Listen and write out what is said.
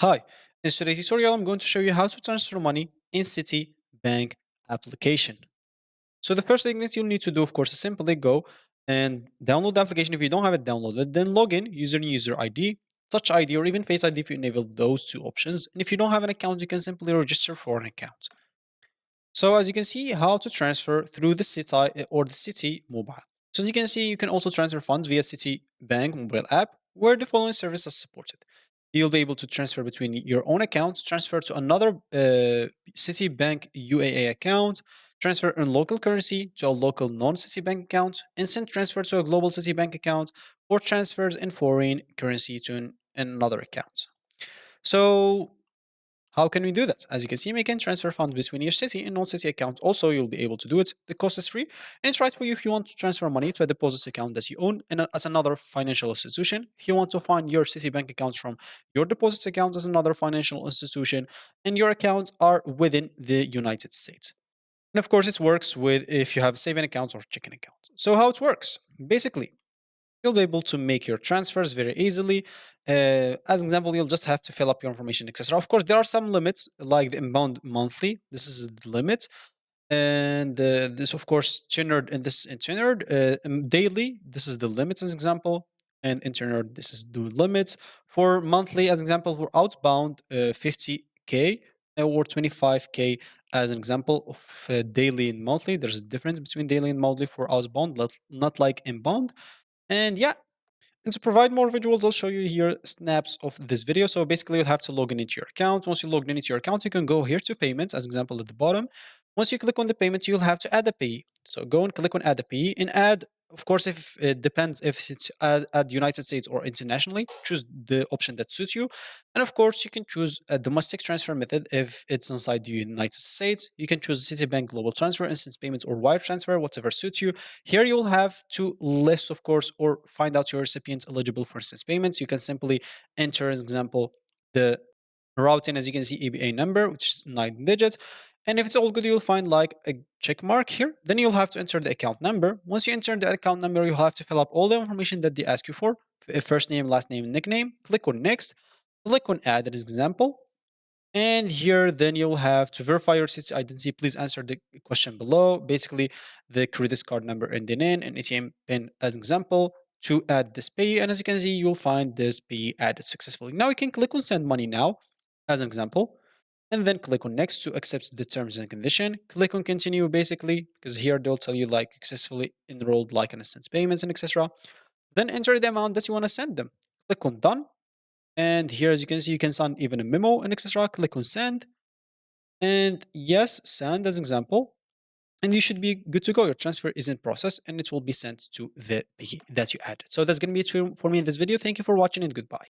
Hi, in today's tutorial, I'm going to show you how to transfer money in Citibank application. So the first thing that you'll need to do, of course, is simply go and download the application. If you don't have it downloaded, then log in using user ID, Touch ID, or even Face ID if you enable those two options. And if you don't have an account, you can simply register for an account. So as you can see, how to transfer through the Citi or the Citi mobile. So you can see you can also transfer funds via Citibank mobile app where the following service is supported. You'll be able to transfer between your own accounts, transfer to another Citibank UAA account, transfer in local currency to a local non-Citibank account, instant transfer to a global Citibank account, or transfers in foreign currency to another account. So how can we do that? As you can see, we can transfer funds between your city and non-city accounts. Also, you'll be able to do it. The cost is free, and it's right for you if you want to transfer money to a deposit account that you own and as another financial institution. If you want to find your Citibank accounts from your deposit account as another financial institution, and your accounts are within the United States. And of course, it works with if you have saving accounts or checking accounts. So how it works? Basically, you'll be able to make your transfers very easily. As an example, you'll just have to fill up your information, etc. Of course, there are some limits, like the inbound monthly. This is the limit, and this, of course, tenured and this in tenured daily. This is the limits, as example, and in tenured, this is the limits for monthly, as example, for outbound, 50K or 25K. As an example of daily and monthly, there's a difference between daily and monthly for outbound, not like inbound. And yeah, and to provide more visuals, I'll show you here snaps of this video. So basically, you'll have to log in into your account. Once you log in into your account, you can go here to payments, as example at the bottom. Once you click on the payment, you'll have to add a payee. So go and click on add a payee and add. Of course, if it depends if it's at United States or internationally, choose the option that suits you. And of course, you can choose a domestic transfer method if it's inside the United States. You can choose Citibank Global Transfer, Instant Payments, or Wire Transfer, whatever suits you. Here you'll have to list, of course, or find out your recipients eligible for instant payments. You can simply enter, as example, the routing, as you can see, EBA number, which is 9 digits. And if it's all good, you'll find like a check mark here. Then you'll have to enter the account number. Once you enter the account number, you'll have to fill up all the information that they ask you for. First name, last name, nickname. Click on next. Click on add as example. And here, then you'll have to verify your city identity. Please answer the question below. Basically, the credit card number ending in and ATM pin as example to add this pay. And as you can see, you'll find this pay added successfully. Now you can click on send money now as an example, and then click on next to accept the terms and condition. Click on continue basically, because here they'll tell you like successfully enrolled like an instant payments and etc. Then enter the amount that you want to send them. Click on done. And here, as you can see, you can send even a memo and etc. Click on send. And yes, send as example. And you should be good to go. Your transfer is in process and it will be sent to the pay that you added. So that's going to be it for me in this video. Thank you for watching and goodbye.